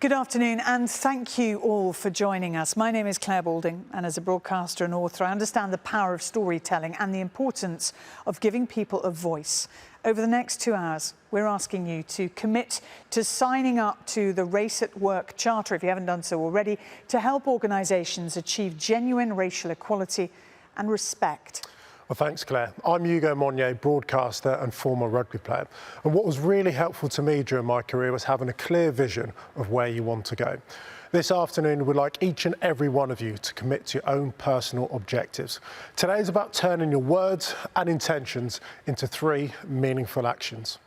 Good afternoon and thank you all for joining us. My name is Claire Balding and as a broadcaster and author I understand the power of storytelling and the importance of giving people a voice. Over the next 2 hours we're asking you to commit to signing up to the Race at Work Charter, if you haven't done so already, to help organisations achieve genuine racial equality and respect. Well, thanks, Claire. I'm Hugo Monnier, broadcaster and former rugby player. And what was really helpful to me during my career was having a clear vision of where you want to go. This afternoon, we'd like each and every one of you to commit to your own personal objectives. Today is about turning your words and intentions into 3 meaningful actions.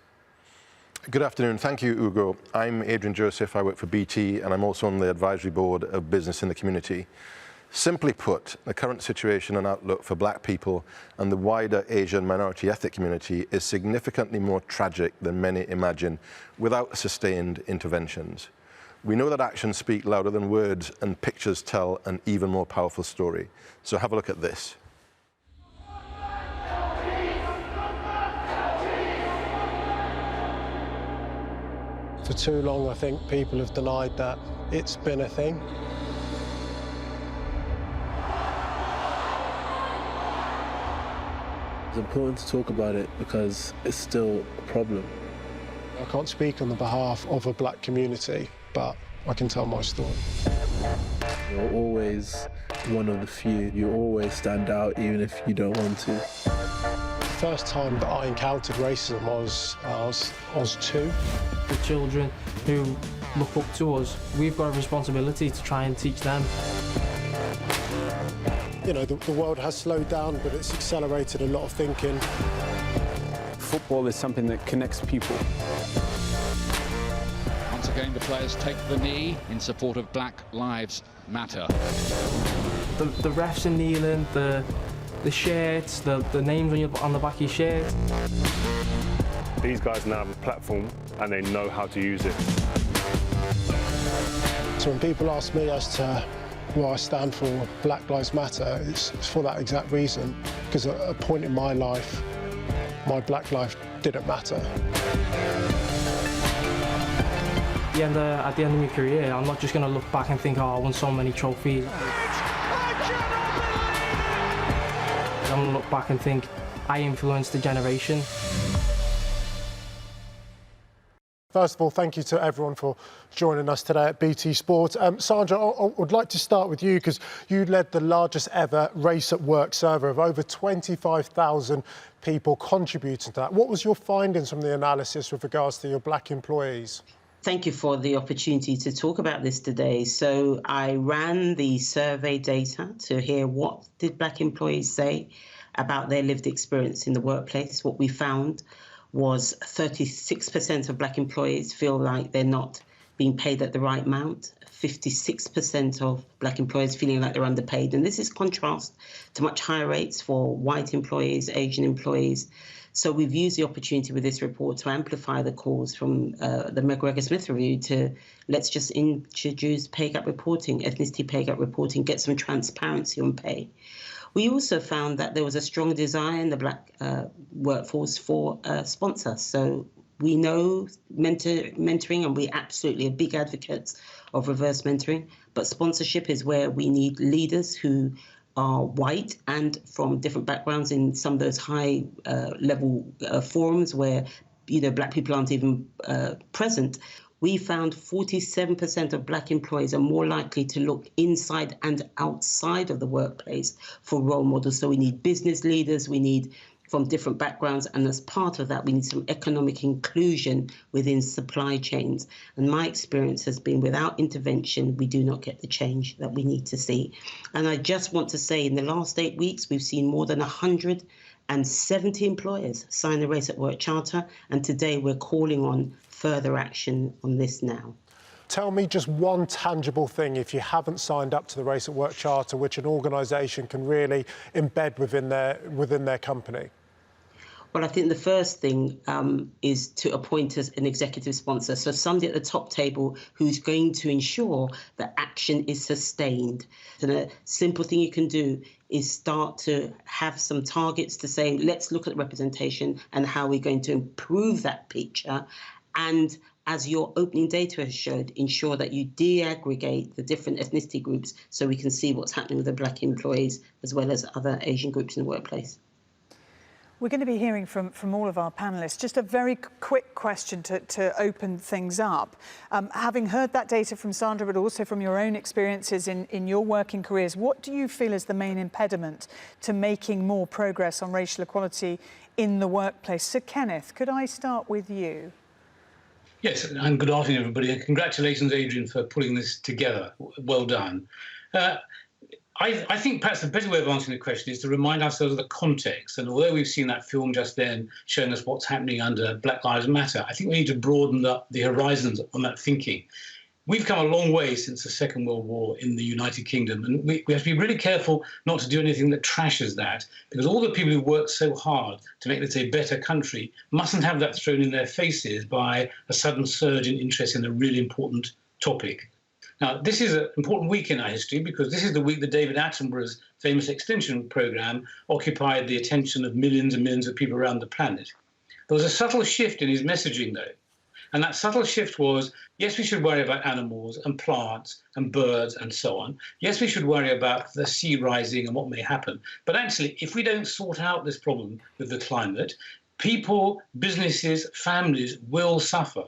Good afternoon. Thank you, Hugo. I'm Adrian Joseph. I work for BT and I'm also on the advisory board of Business in the Community. Simply put, the current situation and outlook for black people and the wider Asian minority ethnic community is significantly more tragic than many imagine without sustained interventions. We know that actions speak louder than words and pictures tell an even more powerful story. So have a look at this. For too long, I think people have denied that it's been a thing. It's important to talk about it because it's still a problem. I can't speak on the behalf of a black community, but I can tell my story. You're always one of the few. You always stand out even if you don't want to. The first time that I encountered racism I was 2. The children who look up to us, we've got a responsibility to try and teach them. You know, the world has slowed down, but it's accelerated a lot of thinking. Football is something that connects people. Once again, the players take the knee in support of Black Lives Matter. The refs are kneeling, the shirts, the names on the back of your shirt. These guys now have a platform and they know how to use it. So when people ask me as to what I stand for, Black Lives Matter, it's for that exact reason, because at a point in my life, my black life didn't matter. At the end of my career, I'm not just going to look back and think, oh, I won so many trophies. I'm going to look back and think, I influenced a generation. First of all, thank you to everyone for joining us today at BT Sport. Sandra, I would like to start with you because you led the largest ever Race at Work survey of over 25,000 people contributing to that. What was your findings from the analysis with regards to your black employees? Thank you for the opportunity to talk about this today. So I ran the survey data to hear what did black employees say about their lived experience in the workplace. What we found was 36% of black employees feel like they're not being paid at the right amount, 56% of black employees feeling like they're underpaid. And this is contrast to much higher rates for white employees, Asian employees. So we've used the opportunity with this report to amplify the calls from the McGregor-Smith review to let's just introduce pay gap reporting, ethnicity pay gap reporting, get some transparency on pay. We also found that there was a strong desire in the black workforce for a sponsor. So we know mentoring, and we're absolutely big advocates of reverse mentoring, but sponsorship is where we need leaders who are white and from different backgrounds in some of those high level forums where black people aren't even present. We found 47% of black employees are more likely to look inside and outside of the workplace for role models. So we need business leaders, we need from different backgrounds, and as part of that, we need some economic inclusion within supply chains. And my experience has been without intervention, we do not get the change that we need to see. And I just want to say in the last 8 weeks, we've seen more than 170 employers sign the Race at Work Charter, and today we're calling on further action on this now. Tell me just one tangible thing, if you haven't signed up to the Race at Work Charter, which an organisation can really embed within their company. Well, I think the first thing is to appoint an executive sponsor, so somebody at the top table who's going to ensure that action is sustained. And a simple thing you can do is start to have some targets to say, let's look at representation and how we're going to improve that picture, and as your opening data has showed, ensure that you de-aggregate the different ethnicity groups so we can see what's happening with the black employees as well as other Asian groups in the workplace? We're going to be hearing from all of our panellists. Just a very quick question to open things up. Having heard that data from Sandra, but also from your own experiences in your working careers, what do you feel is the main impediment to making more progress on racial equality in the workplace? Sir Kenneth, could I start with you? Yes, and good afternoon, everybody, and congratulations, Adrian, for putting this together. Well done. I think perhaps the better way of answering the question is to remind ourselves of the context. And although we've seen that film just then showing us what's happening under Black Lives Matter, I think we need to broaden up the horizons on that thinking. We've come a long way since the Second World War in the United Kingdom, and we have to be really careful not to do anything that trashes that, because all the people who worked so hard to make this a better country mustn't have that thrown in their faces by a sudden surge in interest in a really important topic. Now, this is an important week in our history because this is the week that David Attenborough's famous extinction program occupied the attention of millions and millions of people around the planet. There was a subtle shift in his messaging, though. And that subtle shift was, yes, we should worry about animals and plants and birds and so on. Yes, we should worry about the sea rising and what may happen. But actually, if we don't sort out this problem with the climate, people, businesses, families will suffer.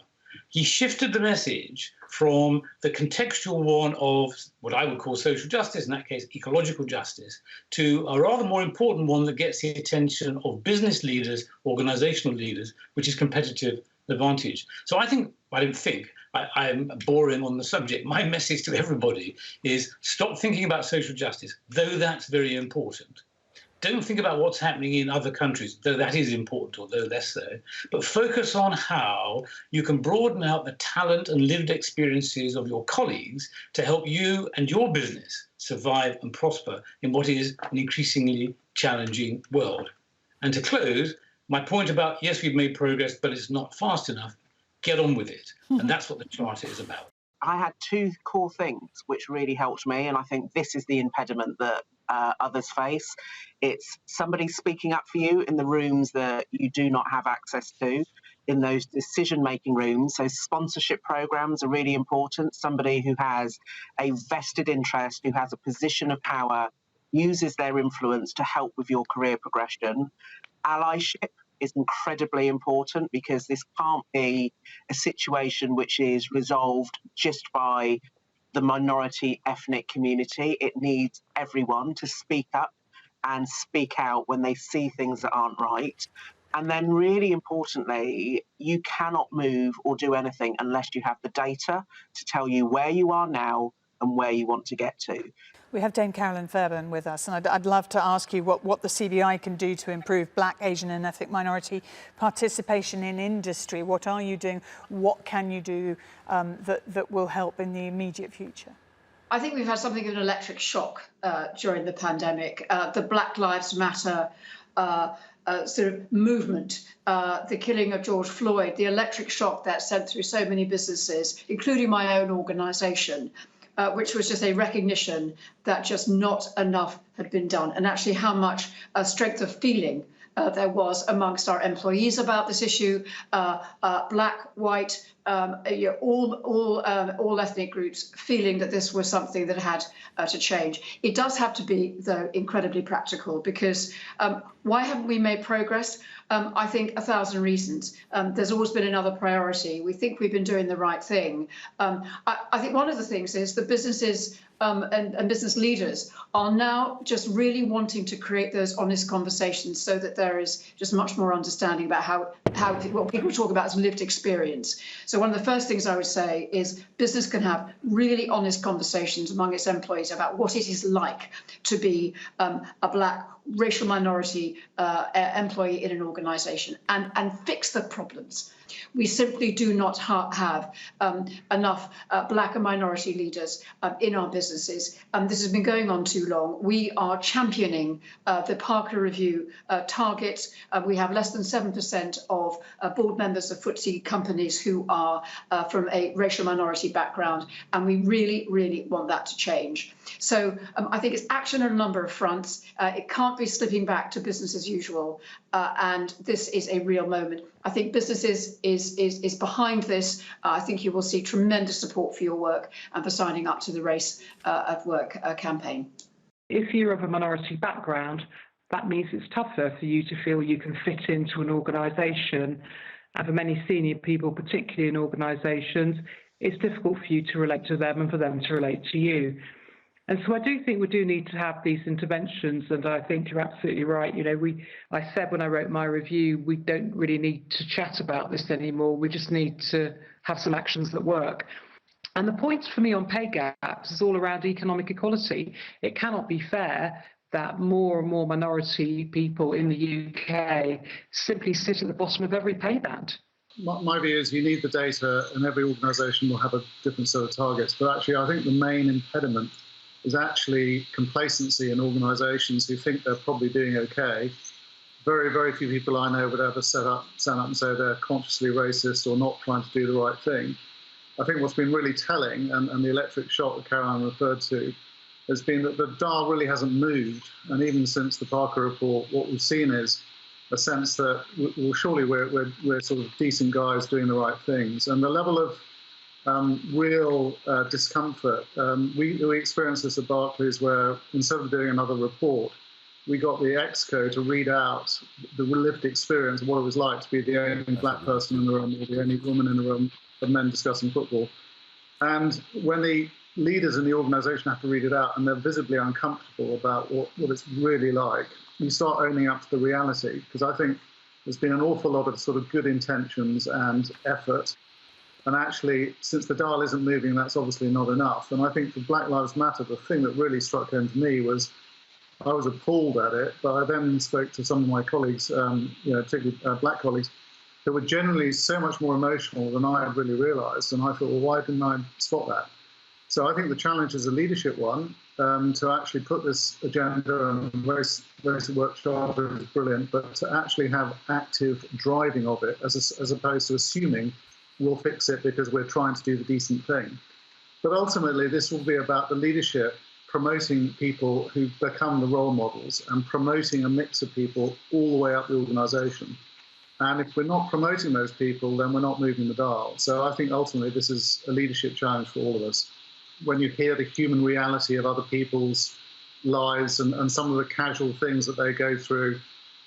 He shifted the message from the contextual one of what I would call social justice, in that case, ecological justice, to a rather more important one that gets the attention of business leaders, organizational leaders, which is competitive advantage. So I'm boring on the subject. My message to everybody is stop thinking about social justice, though that's very important. Don't think about what's happening in other countries, though that is important, although less so. But focus on how you can broaden out the talent and lived experiences of your colleagues to help you and your business survive and prosper in what is an increasingly challenging world. And to close, my point about, yes, we've made progress, but it's not fast enough, get on with it. And that's what the Charter is about. I had two core things which really helped me, and I think this is the impediment that others face. It's somebody speaking up for you in the rooms that you do not have access to, in those decision-making rooms. So sponsorship programs are really important. Somebody who has a vested interest, who has a position of power, uses their influence to help with your career progression. Allyship is incredibly important, because this can't be a situation which is resolved just by the minority ethnic community. It needs everyone to speak up and speak out when they see things that aren't right. And then really importantly, you cannot move or do anything unless you have the data to tell you where you are now and where you want to get to. We have Dame Carolyn Fairbairn with us, and I'd love to ask you what the CBI can do to improve Black, Asian and ethnic minority participation in industry. What are you doing? What can you do that will help in the immediate future? I think we've had something of an electric shock during the pandemic. The Black Lives Matter sort of movement, the killing of George Floyd, the electric shock that sent through so many businesses, including my own organisation, which was just a recognition that just not enough had been done, and actually how much strength of feeling there was amongst our employees about this issue, black, white, all ethnic groups feeling that this was something that had to change. It does have to be, though, incredibly practical, because why haven't we made progress? I think 1,000 reasons. There's always been another priority. We think we've been doing the right thing. I think one of the things is that businesses and business leaders are now just really wanting to create those honest conversations so that there is just much more understanding about how what people talk about as lived experience. So one of the first things I would say is business can have really honest conversations among its employees about what it is like to be a black, racial minority employee in an organisation, and fix the problems. We simply do not have enough black and minority leaders in our businesses. This has been going on too long. We are championing the Parker Review target. We have less than 7% of board members of FTSE companies who are from a racial minority background, and we really, really want that to change. So I think it's action on a number of fronts. It can't be slipping back to business as usual, and this is a real moment. I think businesses is behind this. I think you will see tremendous support for your work and for signing up to the Race at Work campaign. If you're of a minority background, that means it's tougher for you to feel you can fit into an organisation. And for many senior people, particularly in organisations, it's difficult for you to relate to them and for them to relate to you. And so I do think we do need to have these interventions, and I think you're absolutely right. You know, I said when I wrote my review, we don't really need to chat about this anymore. We just need to have some actions that work. And the points for me on pay gaps is all around economic equality. It cannot be fair that more and more minority people in the UK simply sit at the bottom of every pay band. My view is you need the data, and every organisation will have a different set of targets. But actually, I think the main impediment is actually complacency in organisations who think they're probably doing okay. Very, very few people I know would ever stand up and say they're consciously racist or not trying to do the right thing. I think what's been really telling, and the electric shock that Caroline referred to, has been that the dial really hasn't moved. And even since the Parker report, what we've seen is a sense that, well, surely we're sort of decent guys doing the right things. And the level of real discomfort, we experienced this at Barclays, where instead of doing another report, we got the EXCO to read out the lived experience of what it was like to be the only black person in the room or the only woman in the room of men discussing football. And when the leaders in the organisation have to read it out and they're visibly uncomfortable about what it's really like, you start owning up to the reality, because I think there's been an awful lot of sort of good intentions and effort. And actually, since the dial isn't moving, that's obviously not enough. And I think for Black Lives Matter, the thing that really struck home to me was I was appalled at it, but I then spoke to some of my colleagues, particularly black colleagues, who were generally so much more emotional than I had really realised. And I thought, well, why didn't I spot that? So I think the challenge is a leadership one, to actually put this agenda, and race workshop is brilliant, but to actually have active driving of it as opposed to assuming we'll fix it because we're trying to do the decent thing. But ultimately, this will be about the leadership promoting people who become the role models and promoting a mix of people all the way up the organisation. And if we're not promoting those people, then we're not moving the dial. So I think ultimately this is a leadership challenge for all of us. When you hear the human reality of other people's lives and some of the casual things that they go through,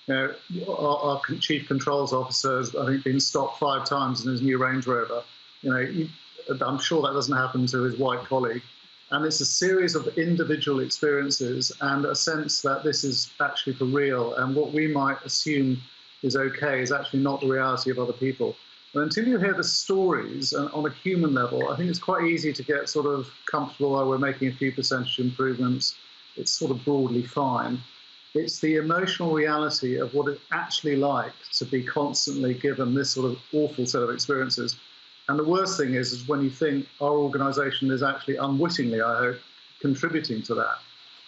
you know, our chief controls officer has, I think, been stopped 5 times in his new Range Rover. You know, I'm sure that doesn't happen to his white colleague. And it's a series of individual experiences and a sense that this is actually for real. And what we might assume is okay is actually not the reality of other people. But until you hear the stories on a human level, I think it's quite easy to get sort of comfortable, oh, we're making a few percentage improvements. It's sort of broadly fine. It's the emotional reality of what it's actually like to be constantly given this sort of awful set of experiences. And the worst thing is when you think our organisation is actually unwittingly, I hope, contributing to that.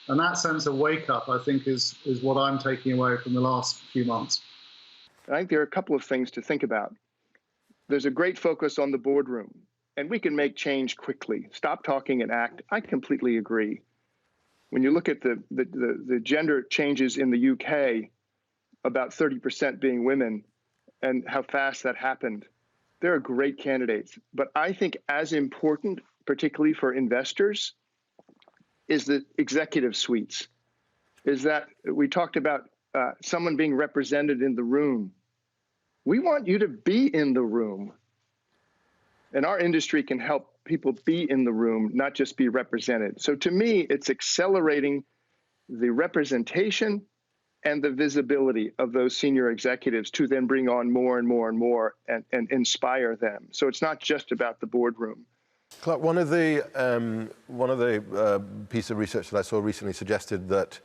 And that sense of wake-up, I think, is what I'm taking away from the last few months. I think there are a couple of things to think about. There's a great focus on the boardroom, and we can make change quickly. Stop talking and act. I completely agree. When you look at the gender changes in the UK, about 30% being women, and how fast that happened, there are great candidates. But I think as important, particularly for investors, is the executive suites. Is that we talked about someone being represented in the room. We want you to be in the room. And our industry can help people be in the room, not just be represented. So to me, it's accelerating the representation and the visibility of those senior executives to then bring on more and more and more and inspire them. So it's not just about the boardroom. Clark, one of the piece of research that I saw recently suggested that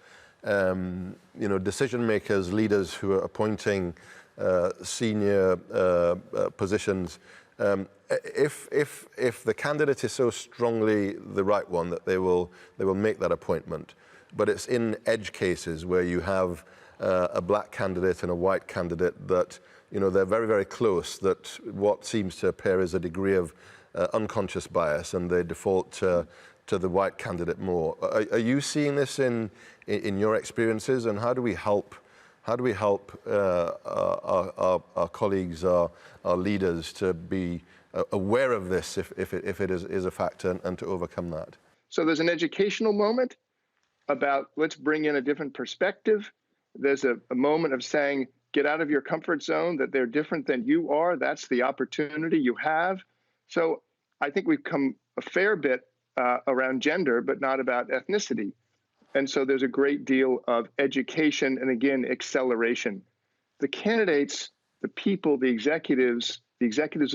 decision makers, leaders who are appointing senior positions, if the candidate is so strongly the right one that they will make that appointment, but it's in edge cases where you have a black candidate and a white candidate that they're very, very close, that what seems to appear is a degree of unconscious bias, and they default to the white candidate more. Are you seeing this in your experiences, and how do we help How do we help our colleagues, our leaders to be aware of this if it is a factor and to overcome that? So there's an educational moment about let's bring in a different perspective. There's a moment of saying, get out of your comfort zone, that they're different than you are. That's the opportunity you have. So I think we've come a fair bit around gender, but not about ethnicity. And so there's a great deal of education and, again, acceleration. The candidates, the people, the executives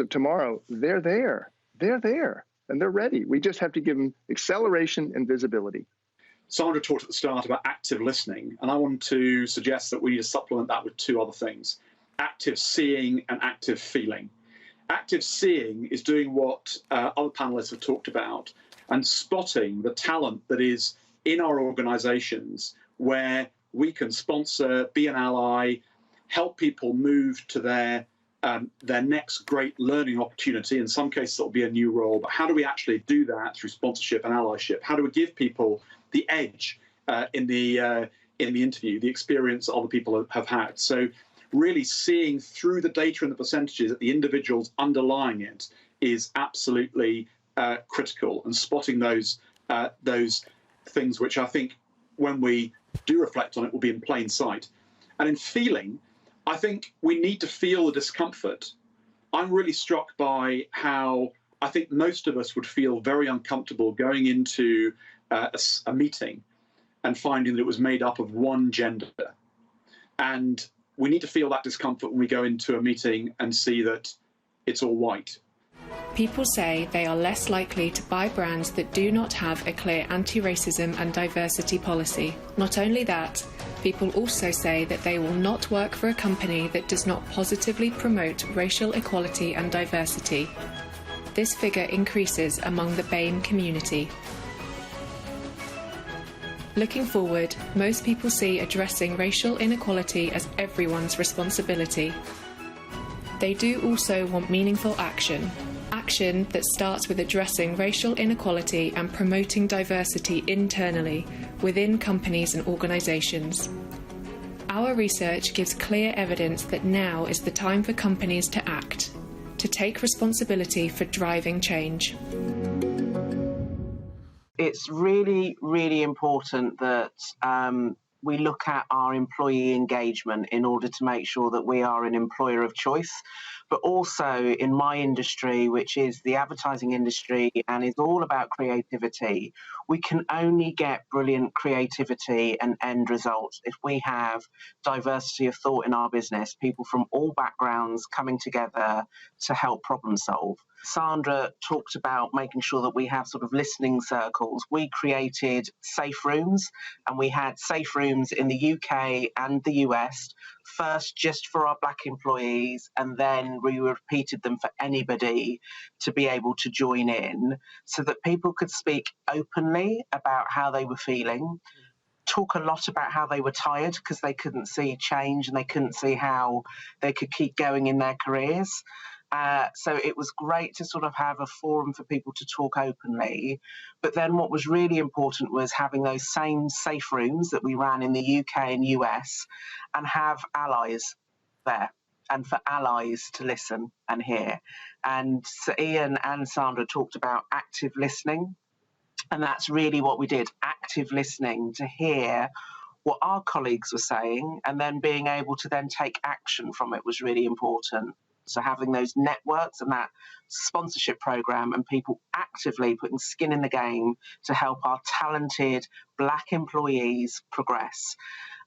of tomorrow, they're there. They're there, and they're ready. We just have to give them acceleration and visibility. Sandra talked at the start about active listening, and I want to suggest that we need to supplement that with two other things: active seeing and active feeling. Active seeing is doing what other panelists have talked about and spotting the talent that is in our organisations where we can sponsor, be an ally, help people move to their next great learning opportunity. In some cases, it'll be a new role, but how do we actually do that through sponsorship and allyship? How do we give people the edge in the interview, the experience other people have had? So really seeing through the data and the percentages that the individuals underlying it is absolutely critical, and spotting those things which I think when we do reflect on it will be in plain sight. And in feeling, I think we need to feel the discomfort. I'm really struck by how I think most of us would feel very uncomfortable going into a meeting and finding that it was made up of one gender. And we need to feel that discomfort when we go into a meeting and see that it's all white. People say they are less likely to buy brands that do not have a clear anti-racism and diversity policy. Not only that, people also say that they will not work for a company that does not positively promote racial equality and diversity. This figure increases among the BAME community. Looking forward, most people see addressing racial inequality as everyone's responsibility. They do also want meaningful action. Action that starts with addressing racial inequality and promoting diversity internally within companies and organisations. Our research gives clear evidence that now is the time for companies to act, to take responsibility for driving change. It's really, really important that we look at our employee engagement in order to make sure that we are an employer of choice. But also in my industry, which is the advertising industry and is all about creativity, we can only get brilliant creativity and end results if we have diversity of thought in our business, people from all backgrounds coming together to help problem solve. Sandra talked about making sure that we have sort of listening circles. We created safe rooms, and we had safe rooms in the UK and the US, first just for our Black employees, and then we repeated them for anybody to be able to join in, so that people could speak openly about how they were feeling, talk a lot about how they were tired because they couldn't see change and they couldn't see how they could keep going in their careers. So it was great to sort of have a forum for people to talk openly. But then what was really important was having those same safe rooms that we ran in the UK and US and have allies there, and for allies to listen and hear. And so Ian and Sandra talked about active listening. And that's really what we did, active listening to hear what our colleagues were saying, and then being able to then take action from it was really important. So having those networks and that sponsorship program and people actively putting skin in the game to help our talented Black employees progress.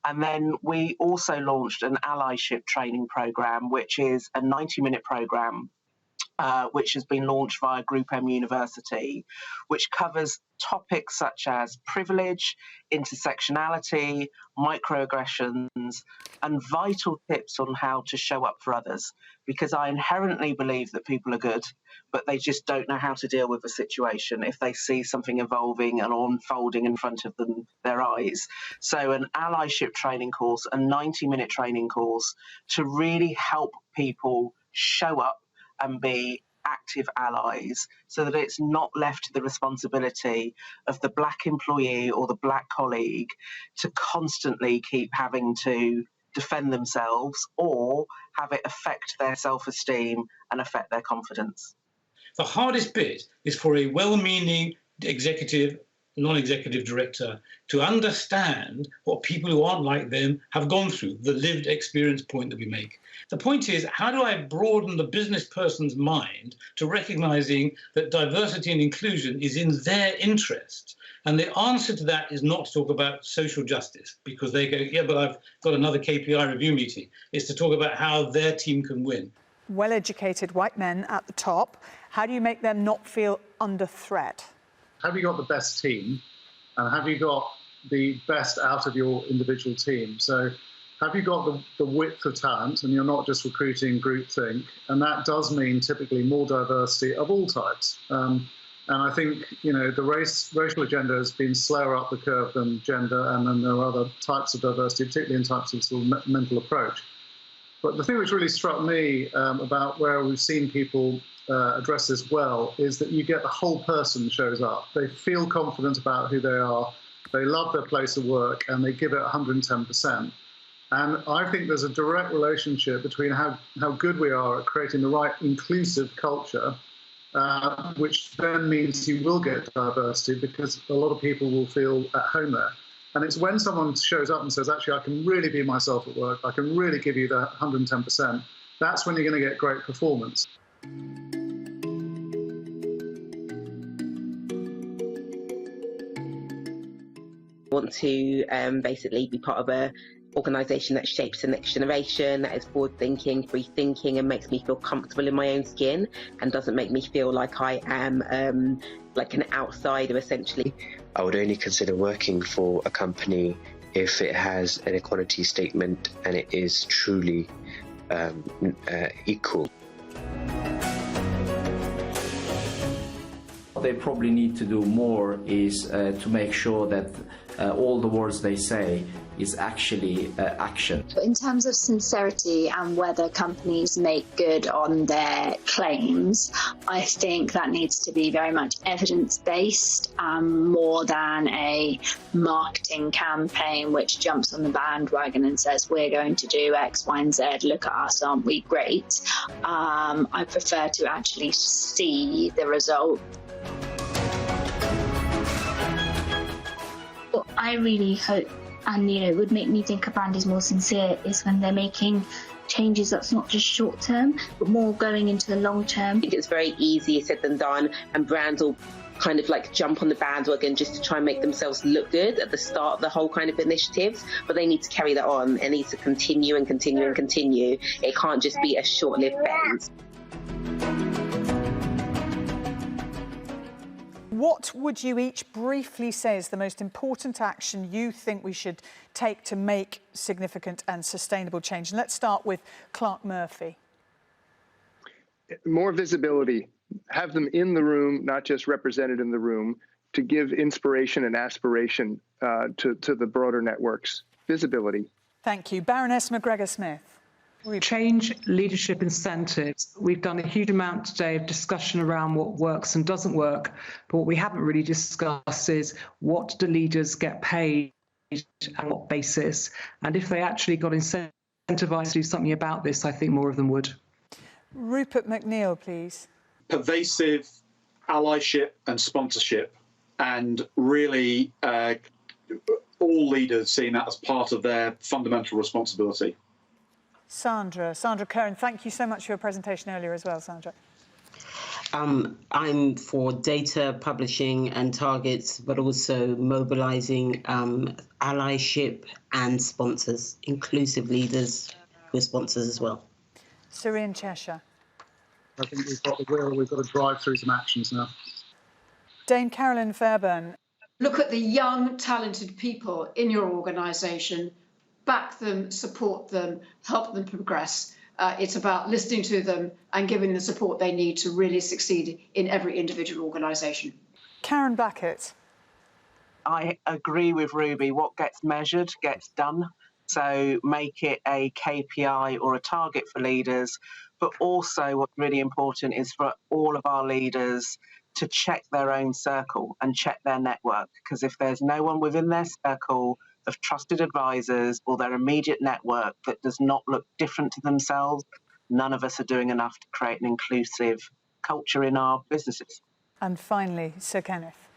And then we also launched an allyship training program, which is a 90-minute program, which has been launched via Group M University, which covers topics such as privilege, intersectionality, microaggressions, and vital tips on how to show up for others. Because I inherently believe that people are good, but they just don't know how to deal with a situation if they see something evolving and unfolding in front of them, their eyes. So an allyship training course, a 90-minute training course to really help people show up and be active allies, so that it's not left to the responsibility of the Black employee or the Black colleague to constantly keep having to defend themselves or have it affect their self-esteem and affect their confidence. The hardest bit is for a well-meaning executive, non-executive director to understand what people who aren't like them have gone through, the lived experience point that we make. The point is, how do I broaden the business person's mind to recognizing that diversity and inclusion is in their interest? And the answer to that is not to talk about social justice, because they go, yeah, but I've got another KPI review meeting. It's to talk about how their team can win. Well-educated white men at the top. How do you make them not feel under threat? Have you got the best team, and have you got the best out of your individual team? So have you got the width of talent, and you're not just recruiting groupthink? And that does mean typically more diversity of all types. And I think, you know, the racial agenda has been slower up the curve than gender, and then there are other types of diversity, particularly in types of sort of mental approach. But the thing which really struck me about where we've seen people address this well is that you get the whole person shows up. They feel confident about who they are, they love their place of work, and they give it 110%. And I think there's a direct relationship between how good we are at creating the right inclusive culture, which then means you will get diversity because a lot of people will feel at home there. And it's when someone shows up and says, actually, I can really be myself at work, I can really give you that 110%, that's when you're going to get great performance. Want to basically be part of a organisation that shapes the next generation, that is forward thinking, free thinking, and makes me feel comfortable in my own skin and doesn't make me feel like I am like an outsider, essentially. I would only consider working for a company if it has an equality statement and it is truly equal. What they probably need to do more is to make sure that all the words they say is actually action. In terms of sincerity and whether companies make good on their claims, I think that needs to be very much evidence-based, more than a marketing campaign which jumps on the bandwagon and says, we're going to do X, Y, and Z, look at us, aren't we great? I prefer to actually see the result. What I really hope, and would make me think a brand is more sincere, is when they're making changes that's not just short term, but more going into the long term. I think it's very easier said than done, and brands will kind of like jump on the bandwagon just to try and make themselves look good at the start of the whole kind of initiatives, but they need to carry that on. It needs to continue and continue and continue. It can't just be a short-lived phase. What would you each briefly say is the most important action you think we should take to make significant and sustainable change? And let's start with Clark Murphy. More visibility. Have them in the room, not just represented in the room, to give inspiration and aspiration to the broader networks. Visibility. Thank you. Baroness McGregor-Smith. Change leadership incentives. We've done a huge amount today of discussion around what works and doesn't work, but what we haven't really discussed is what do leaders get paid and on what basis? And if they actually got incentivized to do something about this, I think more of them would. Rupert McNeill, please. Pervasive allyship and sponsorship, and really all leaders seeing that as part of their fundamental responsibility. Sandra Curran, thank you so much for your presentation earlier as well, Sandra. I'm for data publishing and targets, but also mobilising allyship and sponsors, inclusive leaders with sponsors as well. Serene Cheshire. I think we've got the will, we've got to drive through some actions now. Dame Carolyn Fairburn. Look at the young, talented people in your organisation. Back them, support them, help them progress. It's about listening to them and giving them the support they need to really succeed in every individual organisation. Karen Blackett. I agree with Ruby. What gets measured gets done. So make it a KPI or a target for leaders. But also what's really important is for all of our leaders to check their own circle and check their network. Because if there's no one within their circle of trusted advisors or their immediate network that does not look different to themselves, none of us are doing enough to create an inclusive culture in our businesses. And finally, Sir Kenneth.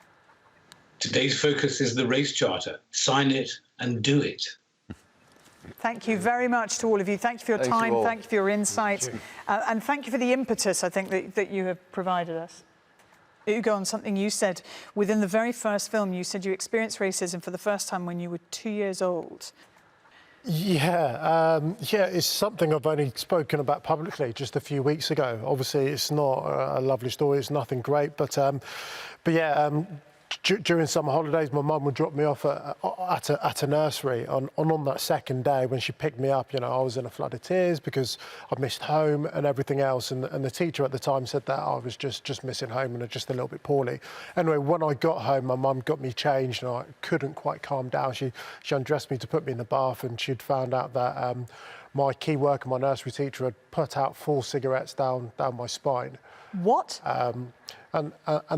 Today's focus is the Race Charter. Sign it and do it. Thank you very much to all of you. Thank you for your time. Thank you for your insights. And thank you for the impetus, I think, that you have provided us. Ugo, on something you said, within the very first film, you said you experienced racism for the first time when you were 2 years old. Yeah, it's something I've only spoken about publicly just a few weeks ago. Obviously, it's not a lovely story. It's nothing great, but yeah, during summer holidays, my mum would drop me off at a nursery. On that second day, when she picked me up, you know, I was in a flood of tears because I missed home and everything else. And the teacher at the time said that I was just missing home and just a little bit poorly. Anyway, when I got home, my mum got me changed and I couldn't quite calm down. She undressed me to put me in the bath, and she'd found out that my key worker, my nursery teacher, had put out 4 cigarettes down my spine. What? And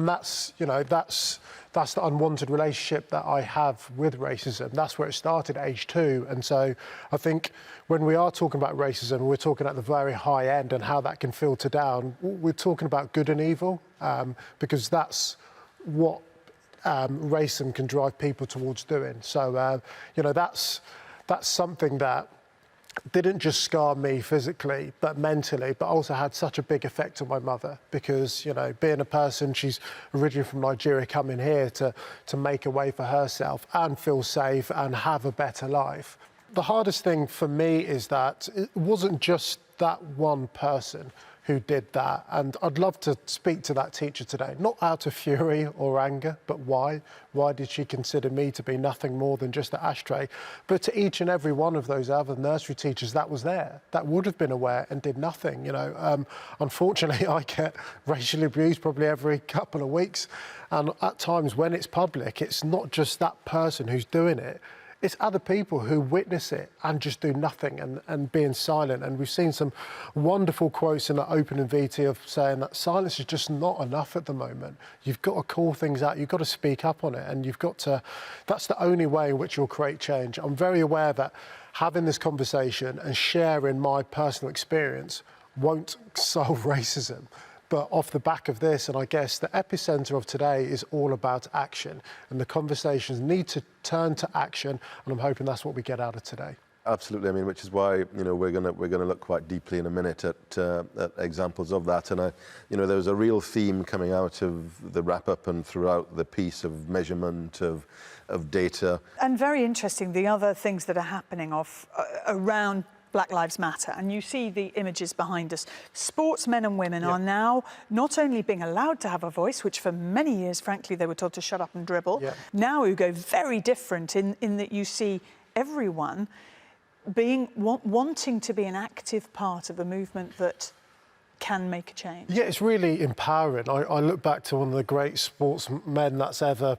that's, you know, that's the unwanted relationship that I have with racism. That's where it started at age 2. And so I think when we are talking about racism, we're talking at the very high end and how that can filter down. We're talking about good and evil, because that's what racism can drive people towards doing. So, you know, that's something that didn't just scar me physically, but mentally, but also had such a big effect on my mother because, you know, being a person, she's originally from Nigeria, coming here to make a way for herself and feel safe and have a better life. The hardest thing for me is that it wasn't just that one person who did that. And I'd love to speak to that teacher today, not out of fury or anger, but why? Why did she consider me to be nothing more than just an ashtray? But to each and every one of those other nursery teachers that was there, that would have been aware and did nothing, you know. Unfortunately, I get racially abused probably every couple of weeks. And at times when it's public, it's not just that person who's doing it. It's other people who witness it and just do nothing and being silent. And we've seen some wonderful quotes in the opening VT of saying that silence is just not enough at the moment. You've got to call things out. You've got to speak up on it. And you've got to, that's the only way in which you'll create change. I'm very aware that having this conversation and sharing my personal experience won't solve racism. But off the back of this, and I guess the epicenter of today is all about action, and the conversations need to turn to action, and I'm hoping that's what we get out of today. Absolutely. I mean, which is why, you know, we're going to look quite deeply in a minute at examples of that. And you know, there was a real theme coming out of the wrap up and throughout the piece of measurement of data. And very interesting, the other things that are happening around Black Lives Matter, and you see the images behind us. Sportsmen and women are now not only being allowed to have a voice, which for many years, frankly, they were told to shut up and dribble. Now, Ugo, very different in that you see everyone wanting to be an active part of a movement that can make a change. Yeah, it's really empowering. I look back to one of the great sportsmen that's ever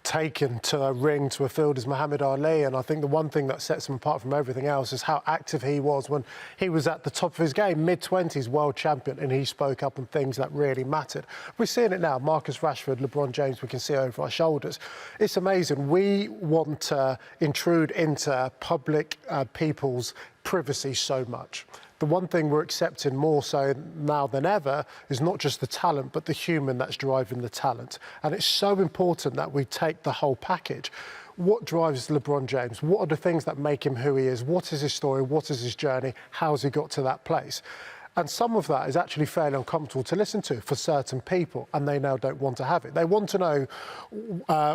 taken to a ring, to a field, is Muhammad Ali, and I think the one thing that sets him apart from everything else is how active he was when he was at the top of his game, mid-20s, world champion, and he spoke up on things that really mattered. We're seeing it now. Marcus Rashford, LeBron James, we can see over our shoulders. It's amazing. We want to intrude into public people's privacy so much. The one thing we're accepting more so now than ever is not just the talent, but the human that's driving the talent. And it's so important that we take the whole package. What drives LeBron James? What are the things that make him who he is? What is his story? What is his journey? How's he got to that place? And some of that is actually fairly uncomfortable to listen to for certain people, and they now don't want to have it. They want to know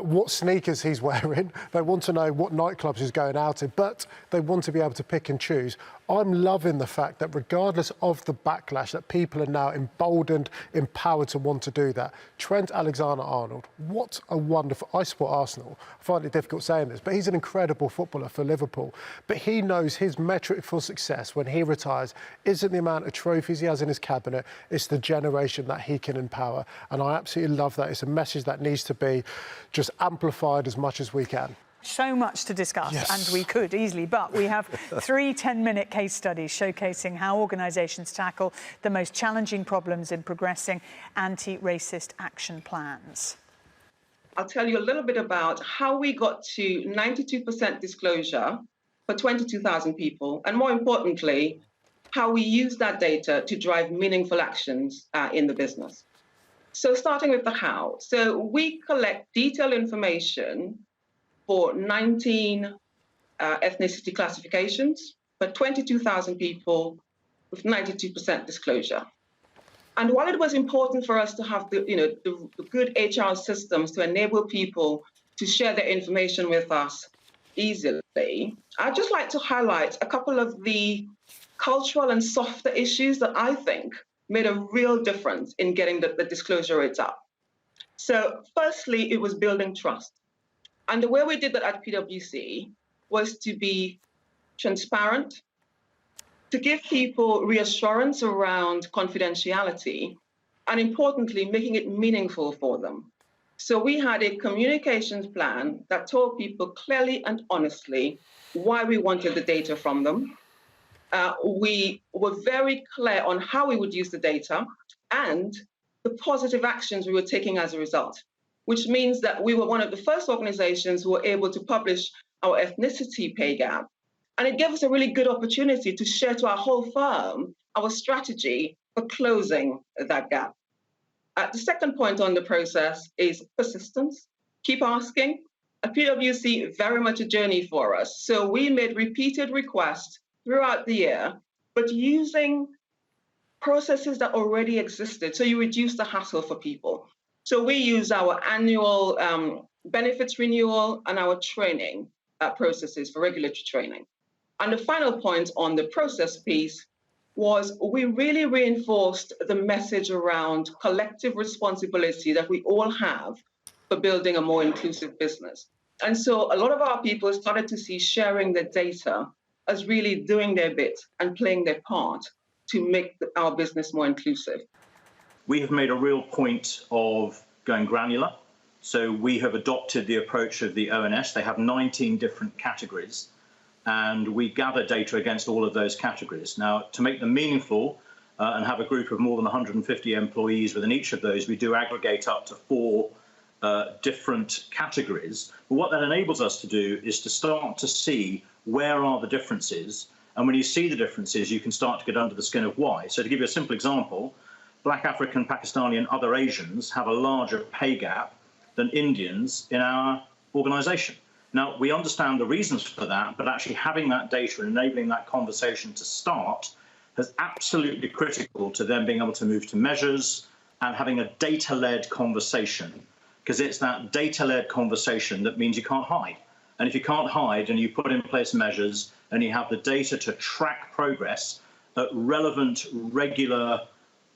what sneakers he's wearing. They want to know what nightclubs he's going out in, but they want to be able to pick and choose. I'm loving the fact that regardless of the backlash, that people are now emboldened, empowered to want to do that. Trent Alexander-Arnold, what a wonderful... I support Arsenal. I find it difficult saying this, but he's an incredible footballer for Liverpool. But he knows his metric for success when he retires isn't the amount of trophies he has in his cabinet, it's the generation that he can empower. And I absolutely love that. It's a message that needs to be just amplified as much as we can. So much to discuss, and we could easily, but we have 3 10-minute case studies showcasing how organisations tackle the most challenging problems in progressing anti-racist action plans. I'll tell you a little bit about how we got to 92% disclosure for 22,000 people, and more importantly, how we use that data to drive meaningful actions in the business. So starting with the how. So we collect detailed information for 19 ethnicity classifications for 22,000 people with 92% disclosure. And while it was important for us to have the good HR systems to enable people to share their information with us easily, I'd just like to highlight a couple of the cultural and softer issues that I think made a real difference in getting the disclosure rates up. So firstly, it was building trust. And the way we did that at PwC was to be transparent, to give people reassurance around confidentiality, and importantly, making it meaningful for them. So we had a communications plan that told people clearly and honestly why we wanted the data from them. We were very clear on how we would use the data and the positive actions we were taking as a result, which means that we were one of the first organizations who were able to publish our ethnicity pay gap. And it gave us a really good opportunity to share to our whole firm our strategy for closing that gap. The second point on the process is persistence. Keep asking. At PwC, very much a journey for us. So we made repeated requests throughout the year, but using processes that already existed. So you reduce the hassle for people. So we use our annual benefits renewal and our training processes for regulatory training. And the final point on the process piece was we really reinforced the message around collective responsibility that we all have for building a more inclusive business. And so a lot of our people started to see sharing the data as really doing their bit and playing their part to make our business more inclusive. We have made a real point of going granular. So we have adopted the approach of the ONS. They have 19 different categories, and we gather data against all of those categories. Now, to make them meaningful and have a group of more than 150 employees within each of those, we do aggregate up to 4 different categories. But what that enables us to do is to start to see where are the differences. And when you see the differences, you can start to get under the skin of why. So to give you a simple example, Black African, Pakistani and other Asians have a larger pay gap than Indians in our organisation. Now, we understand the reasons for that, but actually having that data and enabling that conversation to start is absolutely critical to them being able to move to measures and having a data-led conversation, because it's that data-led conversation that means you can't hide. And if you can't hide and you put in place measures and you have the data to track progress at relevant, regular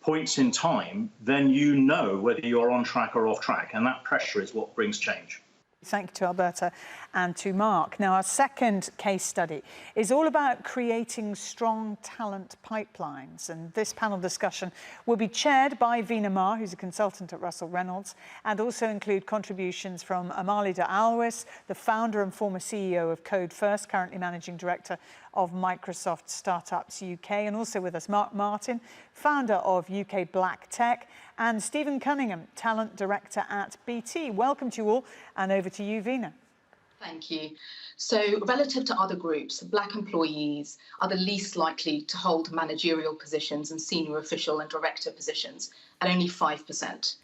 points in time, then you know whether you're on track or off track. And that pressure is what brings change. Thank you to Alberta and to Mark. Now, our second case study is all about creating strong talent pipelines. And this panel discussion will be chaired by Veena Mar, who's a consultant at Russell Reynolds, and also include contributions from Amalida Alwis, the founder and former CEO of Code First, currently managing director of Microsoft Startups UK, and also with us Mark Martin, founder of UK Black Tech, and Stephen Cunningham, talent director at BT. Welcome to you all, and over to you, Veena. Thank you. So relative to other groups, Black employees are the least likely to hold managerial positions and senior official and director positions at only 5%.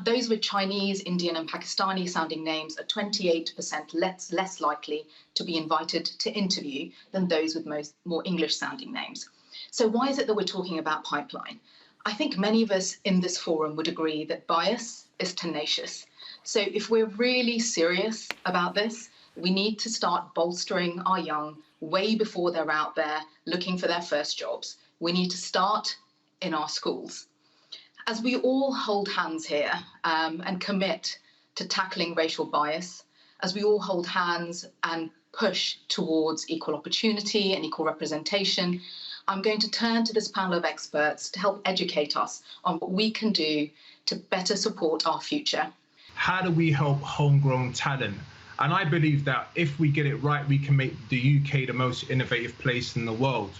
Those with Chinese, Indian and Pakistani sounding names are 28% less likely to be invited to interview than those with more English sounding names. So why is it that we're talking about pipeline? I think many of us in this forum would agree that bias is tenacious. So if we're really serious about this, we need to start bolstering our young way before they're out there looking for their first jobs. We need to start in our schools. As we all hold hands here and commit to tackling racial bias, as we all hold hands and push towards equal opportunity and equal representation, I'm going to turn to this panel of experts to help educate us on what we can do to better support our future. How do we help homegrown talent? And I believe that if we get it right, we can make the UK the most innovative place in the world.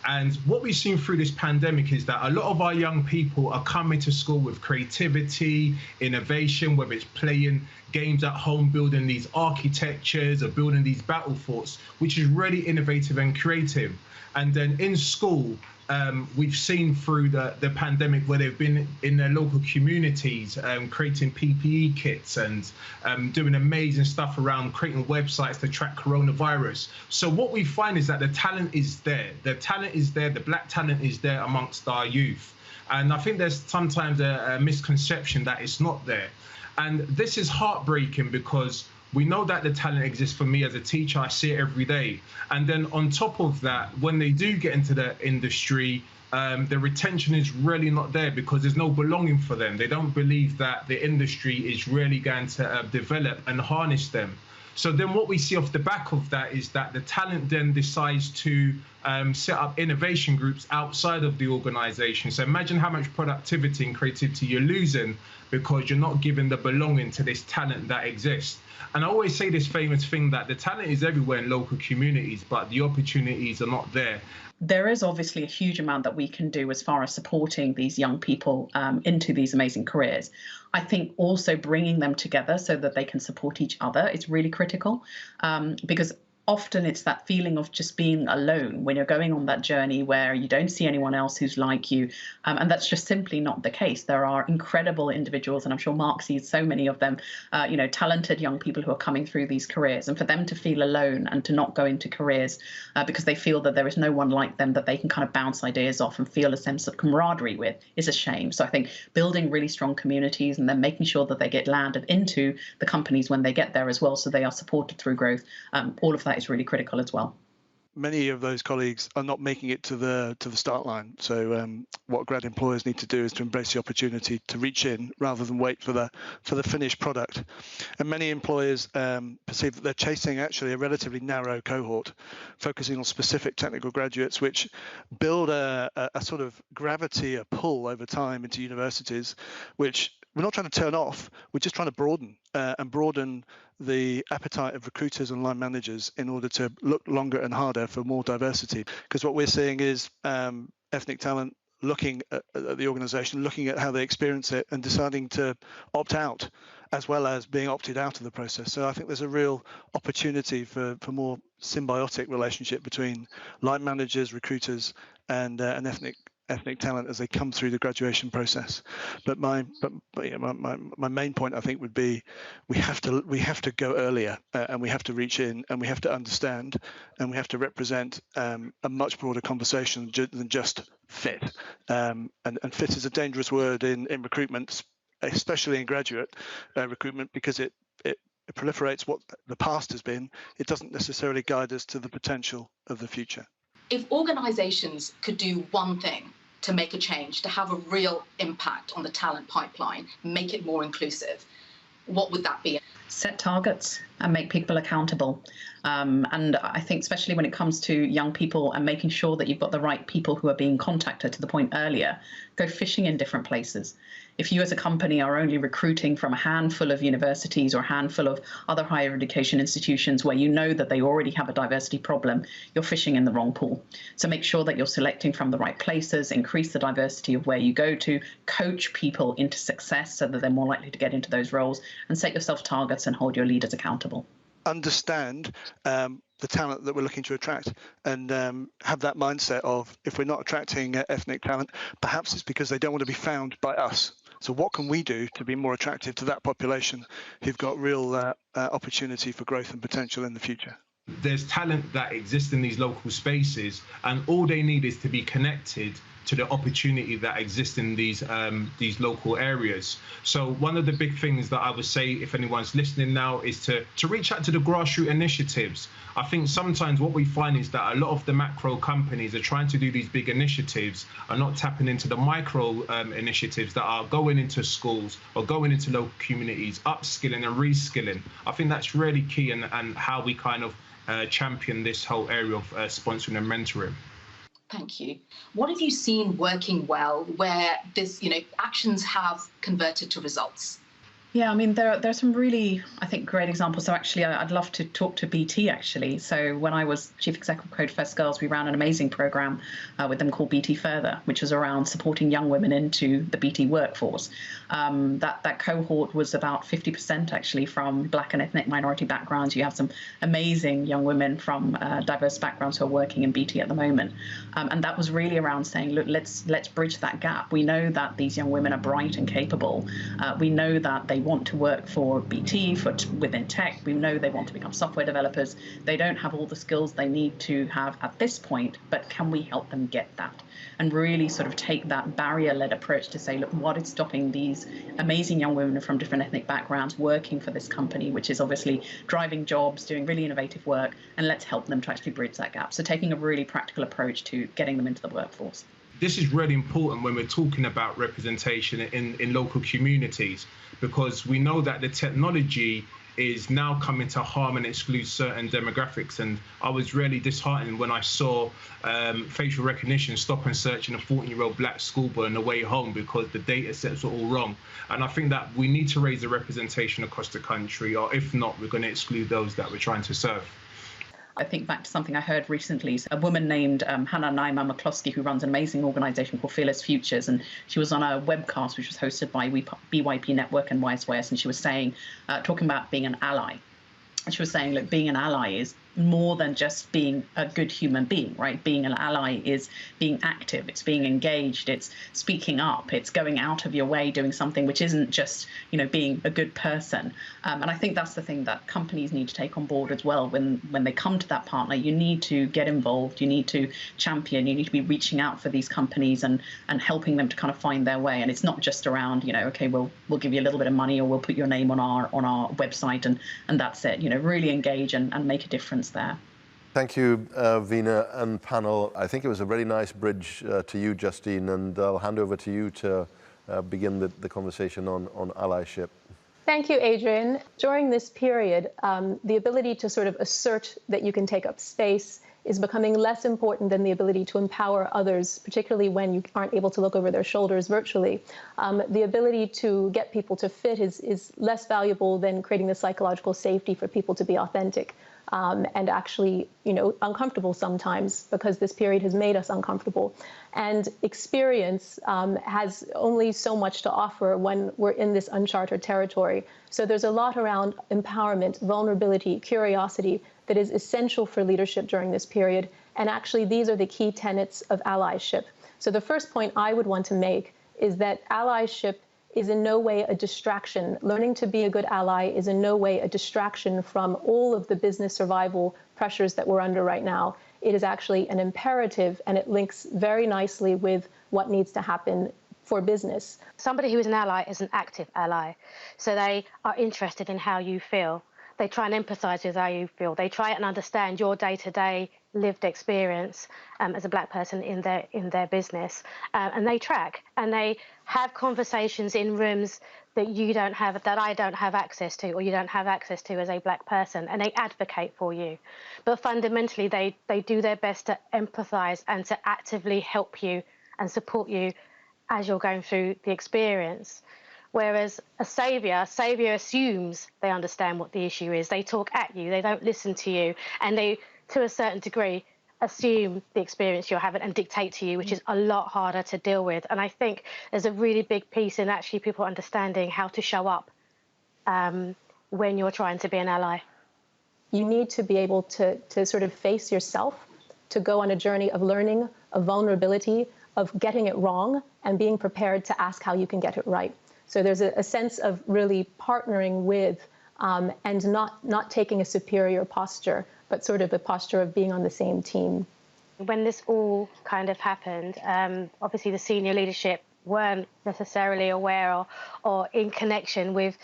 And what we've seen through this pandemic is that a lot of our young people are coming to school with creativity, innovation, whether it's playing games at home, building these architectures or building these battle forts, which is really innovative and creative. And then in school, we've seen through the pandemic where they've been in their local communities creating PPE kits and doing amazing stuff around creating websites to track coronavirus. So what we find is that the talent is there. The talent is there. The black talent is there amongst our youth. And I think there's sometimes a misconception that it's not there. And this is heartbreaking because we know that the talent exists. For me as a teacher, I see it every day. And then on top of that, when they do get into the industry, the retention is really not there because there's no belonging for them. They don't believe that the industry is really going to develop and harness them. So then what we see off the back of that is that the talent then decides to set up innovation groups outside of the organization. So imagine how much productivity and creativity you're losing because you're not giving the belonging to this talent that exists. And I always say this famous thing that the talent is everywhere in local communities, but the opportunities are not there. There is obviously a huge amount that we can do as far as supporting these young people into these amazing careers. I think also bringing them together so that they can support each other is really critical because often it's that feeling of just being alone when you're going on that journey where you don't see anyone else who's like you. And that's just simply not the case. There are incredible individuals, and I'm sure Mark sees so many of them, talented young people who are coming through these careers. And for them to feel alone and to not go into careers because they feel that there is no one like them that they can kind of bounce ideas off and feel a sense of camaraderie with is a shame. So I think building really strong communities and then making sure that they get landed into the companies when they get there as well, so they are supported through growth, all of that is really critical as well. Many of those colleagues are not making it to the start line. So what grad employers need to do is to embrace the opportunity to reach in rather than wait for the finished product. And many employers perceive that they're chasing actually a relatively narrow cohort, focusing on specific technical graduates, which build a sort of gravity, a pull over time into universities, which we're not trying to turn off. We're just trying to broaden the appetite of recruiters and line managers in order to look longer and harder for more diversity. Because what we're seeing is ethnic talent looking at the organisation, looking at how they experience it and deciding to opt out as well as being opted out of the process. So I think there's a real opportunity for more symbiotic relationship between line managers, recruiters and ethnic talent as they come through the graduation process. But my main point, I think, would be we have to go earlier and we have to reach in and we have to understand and we have to represent a much broader conversation than just fit. And fit is a dangerous word in recruitment, especially in graduate recruitment, because it proliferates what the past has been. It doesn't necessarily guide us to the potential of the future. If organisations could do one thing to make a change, to have a real impact on the talent pipeline, make it more inclusive, what would that be? Set targets and make people accountable. And I think especially when it comes to young people and making sure that you've got the right people who are being contacted, to the point earlier, go fishing in different places. If you as a company are only recruiting from a handful of universities or a handful of other higher education institutions where you know that they already have a diversity problem, you're fishing in the wrong pool. So make sure that you're selecting from the right places, increase the diversity of where you go to, coach people into success so that they're more likely to get into those roles, and set yourself targets and hold your leaders accountable. Understand the talent that we're looking to attract and have that mindset of, if we're not attracting ethnic talent, perhaps it's because they don't want to be found by us. So what can we do to be more attractive to that population who've got real opportunity for growth and potential in the future? There's talent that exists in these local spaces, and all they need is to be connected to the opportunity that exists in these local areas. So one of the big things that I would say, if anyone's listening now, is to reach out to the grassroots initiatives. I think sometimes what we find is that a lot of the macro companies are trying to do these big initiatives, are not tapping into the micro initiatives that are going into schools or going into local communities, upskilling and reskilling. I think that's really key, and how we kind of champion this whole area of sponsoring and mentoring. Thank you. What have you seen working well, where this, actions have converted to results? Yeah, I mean, there are some really, I think, great examples. So actually, I'd love to talk to BT, actually. So when I was Chief Executive of Code First Girls, we ran an amazing programme with them called BT Further, which was around supporting young women into the BT workforce. That cohort was about 50% actually from Black and ethnic minority backgrounds. You have some amazing young women from diverse backgrounds who are working in BT at the moment. And that was really around saying, look, let's bridge that gap. We know that these young women are bright and capable. We know that they want to work for BT, within tech. We know they want to become software developers. They don't have all the skills they need to have at this point, but can we help them get that? And really sort of take that barrier-led approach to say, look, what is stopping these amazing young women from different ethnic backgrounds working for this company, which is obviously driving jobs, doing really innovative work, and let's help them to actually bridge that gap. So taking a really practical approach to getting them into the workforce. This is really important when we're talking about representation in local communities, because we know that the technology is now coming to harm and exclude certain demographics. And I was really disheartened when I saw facial recognition stop and search in a 14-year-old black schoolboy on the way home because the data sets are all wrong. And I think that we need to raise the representation across the country, or if not, we're going to exclude those that we're trying to serve. I think back to something I heard recently, a woman named Hannah Naima McCloskey, who runs an amazing organisation called Fearless Futures, and she was on a webcast which was hosted by BYP Network and WiseWest, and she was saying, talking about being an ally. And she was saying, look, being an ally is more than just being a good human being, right? Being an ally is being active, it's being engaged, it's speaking up, it's going out of your way, doing something which isn't just, being a good person. And I think that's the thing that companies need to take on board as well. When they come to that partner, you need to get involved, you need to champion, you need to be reaching out for these companies and helping them to kind of find their way. And it's not just around, okay, we'll give you a little bit of money, or we'll put your name on our website and that's it. Really engage and make a difference there. Thank you, Veena and panel. I think it was a very nice bridge to you, Justine, and I'll hand over to you to begin the conversation on allyship. Thank you, Adrian. During this period, the ability to sort of assert that you can take up space is becoming less important than the ability to empower others, particularly when you aren't able to look over their shoulders virtually. The ability to get people to fit is less valuable than creating the psychological safety for people to be authentic. And actually, uncomfortable sometimes, because this period has made us uncomfortable. And experience has only so much to offer when we're in this uncharted territory. So there's a lot around empowerment, vulnerability, curiosity that is essential for leadership during this period. And actually, these are the key tenets of allyship. So the first point I would want to make is that allyship is in no way a distraction. Learning to be a good ally is in no way a distraction from all of the business survival pressures that we're under right now. It is actually an imperative, and it links very nicely with what needs to happen for business. Somebody who is an ally is an active ally. So they are interested in how you feel. They try and empathise with how you feel. They try and understand your day-to-day lived experience as a black person in their business, and they track and they have conversations in rooms that you don't have, that I don't have access to, or you don't have access to as a black person, and they advocate for you. But fundamentally, they do their best to empathise and to actively help you and support you as you're going through the experience. Whereas a saviour assumes they understand what the issue is. They talk at you, they don't listen to you, and they, to a certain degree, assume the experience you're having and dictate to you, which is a lot harder to deal with. And I think there's a really big piece in actually people understanding how to show up when you're trying to be an ally. You need to be able to sort of face yourself, to go on a journey of learning, of vulnerability, of getting it wrong, and being prepared to ask how you can get it right. So there's a sense of really partnering with and not taking a superior posture, but sort of a posture of being on the same team. When this all kind of happened, obviously the senior leadership weren't necessarily aware or in connection with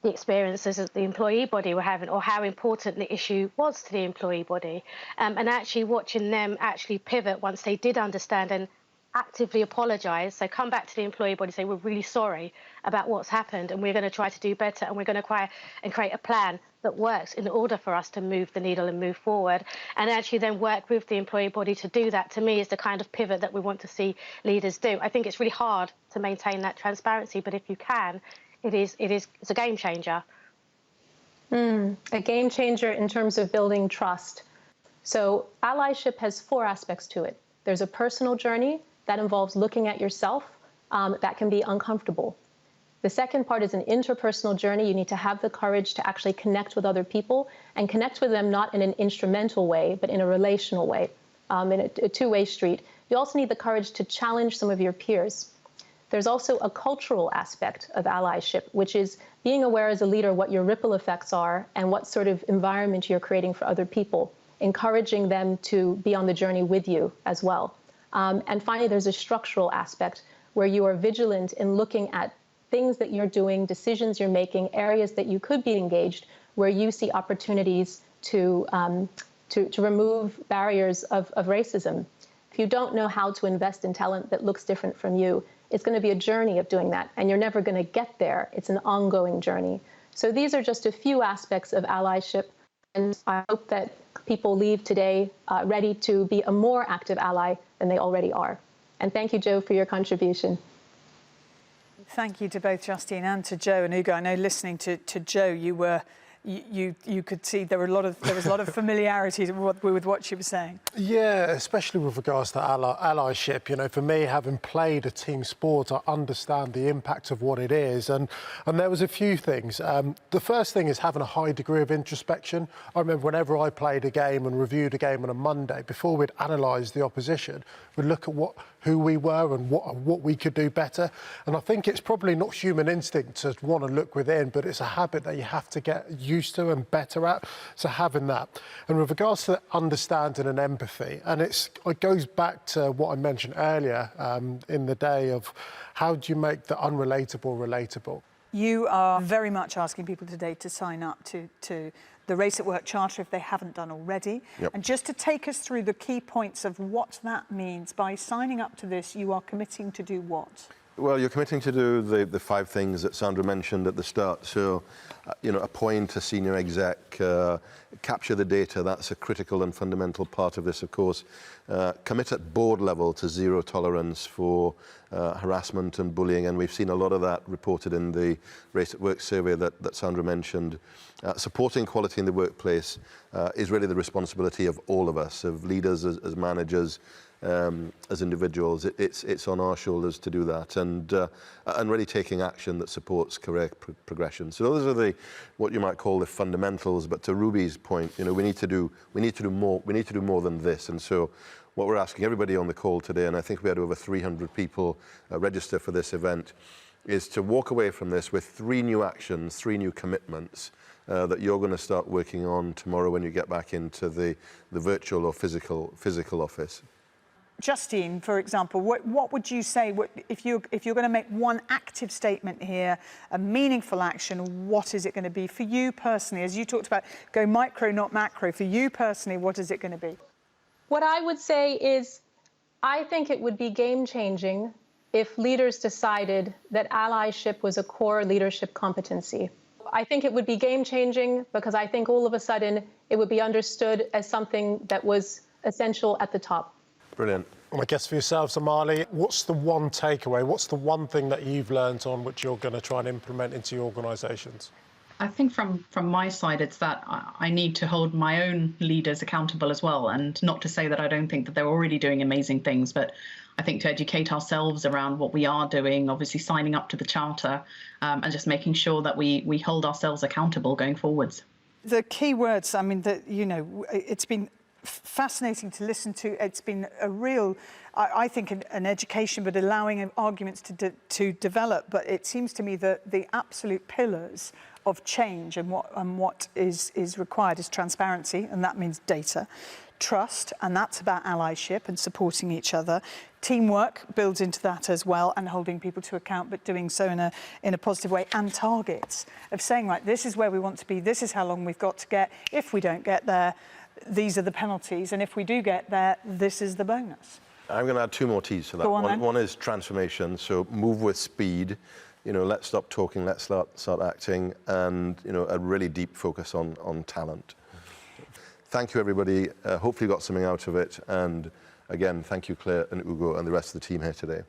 the experiences that the employee body were having, or how important the issue was to the employee body. And actually watching them actually pivot once they did understand and actively apologise. So come back to the employee body, say, we're really sorry about what's happened, and we're going to try to do better, and we're going to try and create a plan that works in order for us to move the needle and move forward, and actually then work with the employee body to do that. To me, is the kind of pivot that we want to see leaders do. I think it's really hard to maintain that transparency, but if you can, it's a game changer. A game changer in terms of building trust. So allyship has 4 aspects to it. There's a personal journey that involves looking at yourself. That can be uncomfortable. The second part is an interpersonal journey. You need to have the courage to actually connect with other people and connect with them not in an instrumental way, but in a relational way, in a two-way street. You also need the courage to challenge some of your peers. There's also a cultural aspect of allyship, which is being aware as a leader what your ripple effects are and what sort of environment you're creating for other people, encouraging them to be on the journey with you as well. And finally, there's a structural aspect where you are vigilant in looking at things that you're doing, decisions you're making, areas that you could be engaged, where you see opportunities to remove barriers of racism. If you don't know how to invest in talent that looks different from you, it's going to be a journey of doing that, and you're never going to get there. It's an ongoing journey. So these are just a few aspects of allyship, and I hope that people leave today ready to be a more active ally than they already are. And thank you, Joe, for your contribution. Thank you to both Justine and to Joe and Ugo. I know listening to Joe, you could see there was a lot of familiarity with what she was saying. Yeah, especially with regards to allyship. You know, for me, having played a team sport, I understand the impact of what it is. And there was a few things. The first thing is having a high degree of introspection. I remember whenever I played a game and reviewed a game on a Monday, before we'd analyse the opposition, we'd look at who we were and what we could do better. And I think it's probably not human instinct to want to look within, but it's a habit that you have to get used to and better at. So having that. And with regards to understanding and empathy, and it goes back to what I mentioned earlier in the day of how do you make the unrelatable relatable? You are very much asking people today to sign up to the Race at Work Charter if they haven't done already. Yep. And just to take us through the key points of what that means, by signing up to this, you are committing to do what? Well, you're committing to do the 5 things that Sandra mentioned at the start. So, appoint a senior exec, capture the data. That's a critical and fundamental part of this, of course. Commit at board level to zero tolerance for harassment and bullying. And we've seen a lot of that reported in the Race at Work survey that Sandra mentioned. Supporting quality in the workplace is really the responsibility of all of us, of leaders, as managers, as individuals. It's on our shoulders to do that, and really taking action that supports career progression. So those are what you might call the fundamentals. But to Ruby's point, we need to do more. We need to do more than this. And so what we're asking everybody on the call today, and I think we had over 300 people register for this event, is to walk away from this with 3 new actions, 3 new commitments that you're going to start working on tomorrow when you get back into the virtual or physical office. Justine, for example, what would you say if you're going to make one active statement here, a meaningful action? What is it going to be for you personally? As you talked about, go micro, not macro. For you personally, what is it going to be? What I would say is, I think it would be game-changing if leaders decided that allyship was a core leadership competency. I think it would be game-changing because I think all of a sudden it would be understood as something that was essential at the top. Brilliant. And I guess for yourselves, Amali, what's the one takeaway? What's the one thing that you've learned on which you're going to try and implement into your organisations? I think from my side, it's that I need to hold my own leaders accountable as well. And not to say that I don't think that they're already doing amazing things, but I think to educate ourselves around what we are doing, obviously signing up to the Charter, and just making sure that we hold ourselves accountable going forwards. The key words, I mean, it's been fascinating to listen to. It's been a real, I think, an education, but allowing arguments to develop. But it seems to me that the absolute pillars of change and what is required is transparency, and that means data. Trust, and that's about allyship and supporting each other. Teamwork builds into that as well, and holding people to account, but doing so in a positive way. And targets of saying, right, this is where we want to be, this is how long we've got to get. If we don't get there, these are the penalties, and if we do get there, this is the bonus. I'm going to add 2 more T's to that. Go on, then. One is transformation, so move with speed. Let's stop talking, let's start acting, and a really deep focus on talent. Thank you, everybody. Hopefully you got something out of it, and again, thank you, Claire and Ugo, and the rest of the team here today.